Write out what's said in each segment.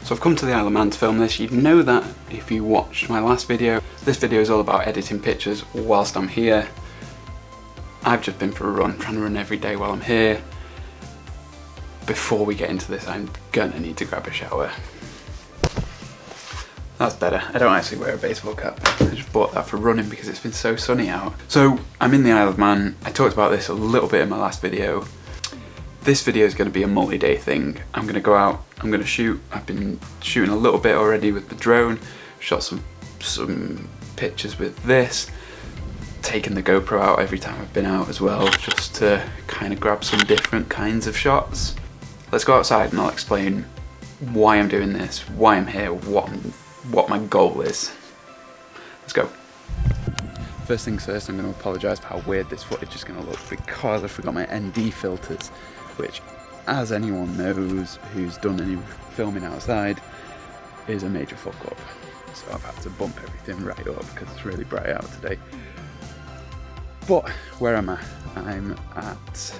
So I've come to the Isle of Man to film this. You'd know that if you watched my last video. This video is all about editing pictures whilst I'm here. I've just been for a run, trying to run every day while I'm here. Before we get into this, I'm gonna need to grab a shower. That's better. I don't actually wear a baseball cap. I just bought that for running because it's been so sunny out. So I'm in the Isle of Man. I talked about this a little bit in my last video. This video is going to be a multi-day thing. I'm going to go out, I'm going to shoot. I've been shooting a little bit already with the drone, shot some pictures with this, taken the GoPro out every time I've been out as well, just to kind of grab some different kinds of shots. Let's go outside and I'll explain why I'm doing this, why I'm here, what my goal is. Let's go. First things first, I'm going to apologise for how weird this footage is going to look because I forgot my ND filters, which, as anyone knows who's done any filming outside, is a major fuck up. So I've had to bump everything right up because it's really bright out today. But where am I? I'm at...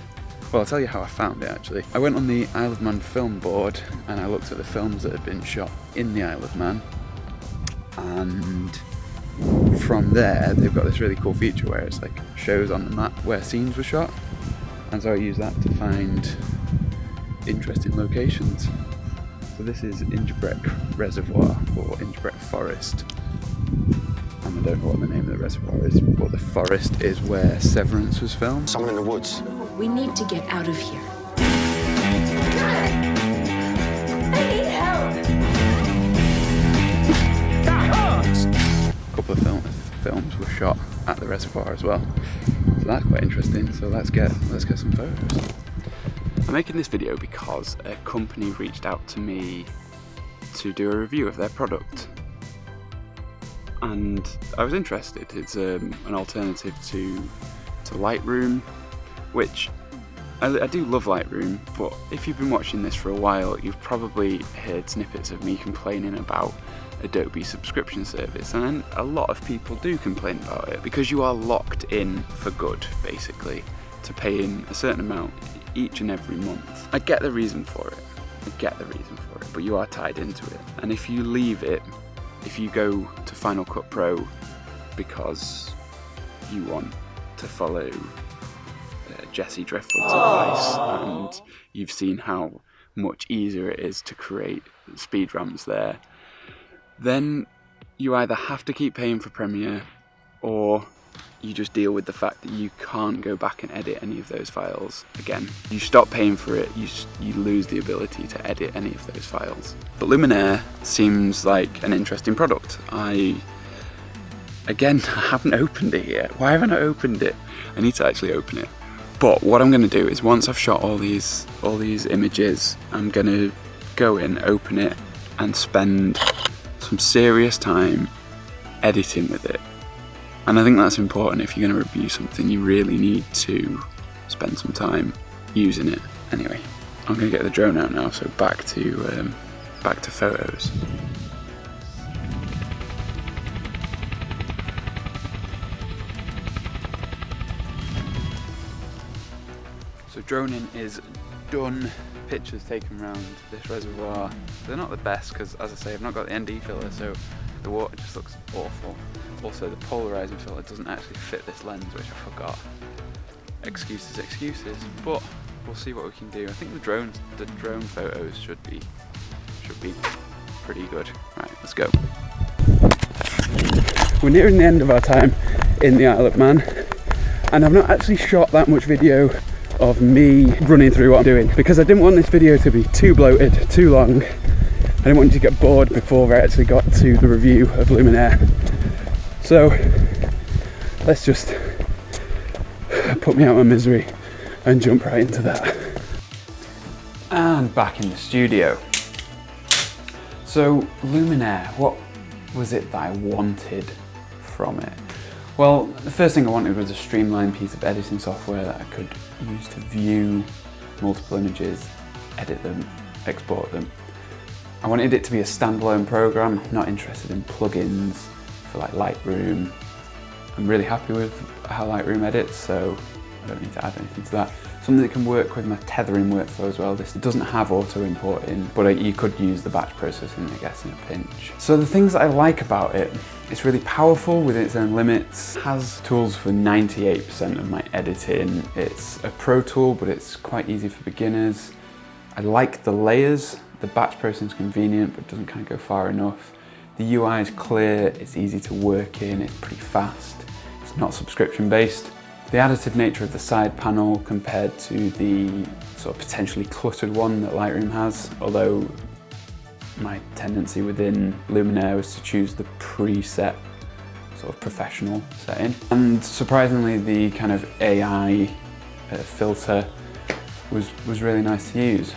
Well, I'll tell you how I found it actually. I went on the Isle of Man film board and I looked at the films that had been shot in the Isle of Man, and from there they've got this really cool feature where it's like shows on the map where scenes were shot, and so I use that to find interesting locations. So this is Inchbreck Reservoir or Inchbreck Forest, and I don't know what the name of the reservoir is, but the forest is where Severance was filmed. Someone in the woods. We need to get out of here. A couple of films were shot at the reservoir as well, so that's quite interesting. So let's get some photos. I'm making this video because a company reached out to me to do a review of their product, and I was interested. It's an alternative to Lightroom, which I do love Lightroom, but if you've been watching this for a while, you've probably heard snippets of me complaining about Adobe subscription service, and a lot of people do complain about it because you are locked in for good, basically, to paying a certain amount each and every month. I get the reason for it, but you are tied into it, and if you leave it, if you go to Final Cut Pro because you want to follow Jesse Driftwood's advice, and you've seen how much easier it is to create speed ramps there, then you either have to keep paying for Premiere, or you just deal with the fact that you can't go back and edit any of those files again. You stop paying for it, you lose the ability to edit any of those files. But Luminar seems like an interesting product. I haven't opened it yet. Why haven't I opened it? I need to actually open it. But what I'm going to do is, once I've shot all these images, I'm going to go in, open it, and spend some serious time editing with it. And I think that's important. If you're going to review something, you really need to spend some time using it. Anyway, I'm going to get the drone out now, so back to photos. So droning is done. Pictures taken around this reservoir. They're not the best because, as I say, I've not got the ND filter, so the water just looks awful. Also, the polarizing filter doesn't actually fit this lens, which I forgot. Excuses, but we'll see what we can do. I think the drone photos should be pretty good. Right, let's go. We're nearing the end of our time in the Isle of Man, and I've not actually shot that much video of me running through what I'm doing because I didn't want this video to be too bloated, too long. I didn't want you to get bored before I actually got to the review of Luminar. So let's just put me out of my misery and jump right into that. And back in the studio. So Luminar, what was it that I wanted from it? Well, the first thing I wanted was a streamlined piece of editing software that I could use to view multiple images, edit them, export them. I wanted it to be a standalone program. I'm not interested in plugins for like Lightroom. I'm really happy with how Lightroom edits, so I don't need to add anything to that. Something that can work with my tethering workflow as well. This doesn't have auto importing, but you could use the batch processing, I guess, in a pinch. So the things that I like about it, it's really powerful within its own limits, has tools for 98% of my editing. It's a pro tool, but it's quite easy for beginners. I like the layers. The batch processing is convenient, but doesn't kind of go far enough. The UI is clear, it's easy to work in, it's pretty fast. It's not subscription based. The additive nature of the side panel compared to the sort of potentially cluttered one that Lightroom has, although my tendency within Luminar was to choose the preset sort of professional setting. And surprisingly, the kind of AI filter was really nice to use.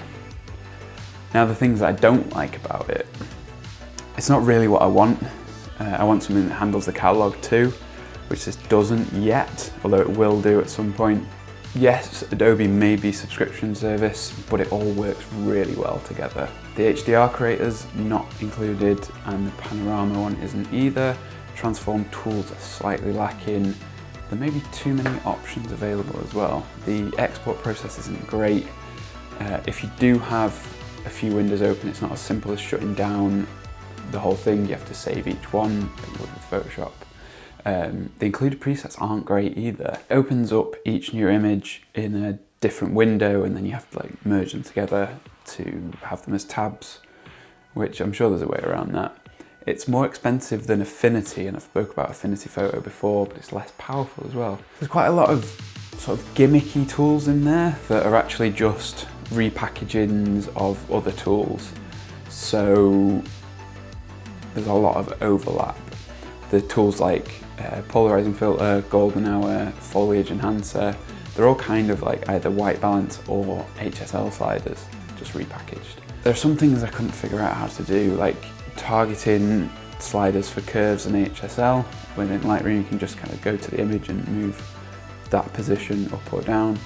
Now the things that I don't like about it, it's not really what I want. I want something that handles the catalog too, which this doesn't yet, although it will do at some point. Yes, Adobe may be subscription service, but it all works really well together. The HDR creator's not included, and the panorama one isn't either. Transform tools are slightly lacking. There may be too many options available as well. The export process isn't great. If you do have a few windows open, it's not as simple as shutting down the whole thing. You have to save each one, like you would with Photoshop. The included presets aren't great either. It opens up each new image in a different window, and then you have to like merge them together to have them as tabs, which I'm sure there's a way around that. It's more expensive than Affinity, and I've spoke about Affinity Photo before, but it's less powerful as well. There's quite a lot of sort of gimmicky tools in there that are actually just repackagings of other tools. So there's a lot of overlap. The tools like polarizing filter, golden hour, foliage enhancer, they're all kind of like either white balance or HSL sliders, just repackaged. There are some things I couldn't figure out how to do, like targeting sliders for curves and HSL. Within Lightroom you can just kind of go to the image and move that position up or down.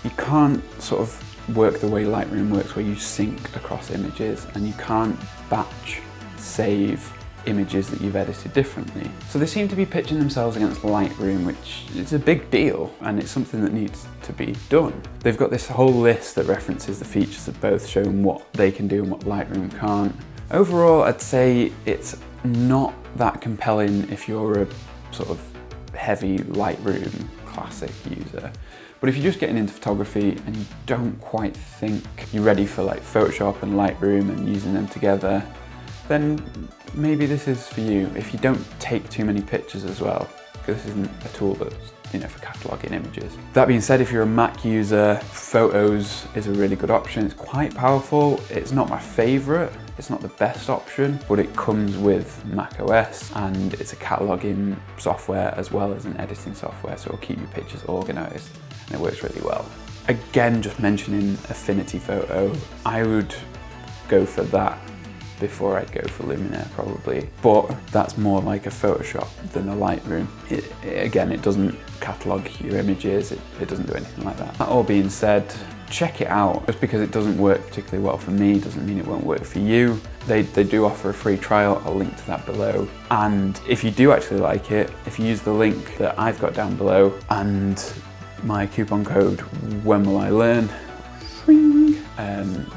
You can't sort of work the way Lightroom works, where you sync across images, and you can't batch save images that you've edited differently. So they seem to be pitching themselves against Lightroom, which is a big deal, and it's something that needs to be done. They've got this whole list that references the features of both, showing what they can do and what Lightroom can't. Overall, I'd say it's not that compelling if you're a sort of heavy Lightroom classic user. But if you're just getting into photography and you don't quite think you're ready for like Photoshop and Lightroom and using them together, then maybe this is for you. If you don't take too many pictures as well, because this isn't a tool that's, for cataloging images. That being said, if you're a Mac user, Photos is a really good option. It's quite powerful. It's not my favorite. It's not the best option, but it comes with Mac OS, and it's a cataloging software as well as an editing software, so it'll keep your pictures organized, and it works really well. Again, just mentioning Affinity Photo, I would go for that before I'd go for Luminar probably, but that's more like a Photoshop than a Lightroom. Again, it doesn't catalog your images, it doesn't do anything like that. That all being said, check it out. Just because it doesn't work particularly well for me doesn't mean it won't work for you. They do offer a free trial, I'll link to that below. And if you do actually like it, if you use the link that I've got down below and my coupon code when will I learn,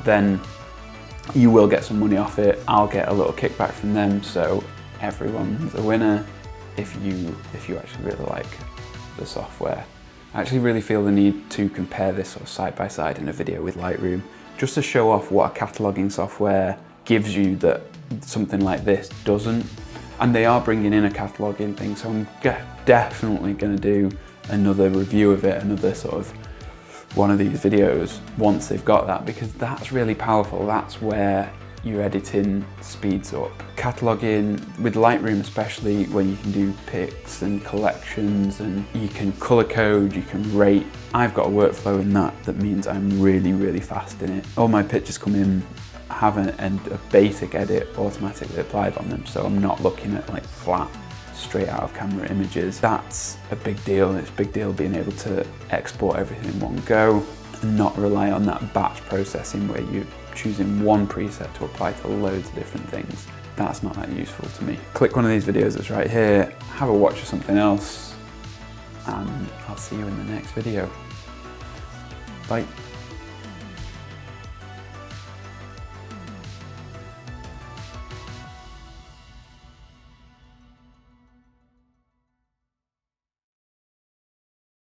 then you will get some money off it. I'll get a little kickback from them, so everyone's a winner if you actually really like the software. I actually really feel the need to compare this sort of side by side in a video with Lightroom, just to show off what a cataloging software gives you that something like this doesn't. And they are bringing in a cataloging thing, so I'm definitely going to do another review of it, another sort of one of these videos once they've got that, because that's really powerful. That's where your editing speeds up. Cataloging with Lightroom, especially when you can do picks and collections and you can color code, you can rate. I've got a workflow in that means I'm really fast in it. All my pictures come in, have a basic edit automatically applied on them, so I'm not looking at like flat straight out of camera images. That's a big deal, and it's a big deal being able to export everything in one go and not rely on that batch processing where you're choosing one preset to apply to loads of different things. That's not that useful to me. Click one of these videos that's right here, have a watch of something else, and I'll see you in the next video. Bye.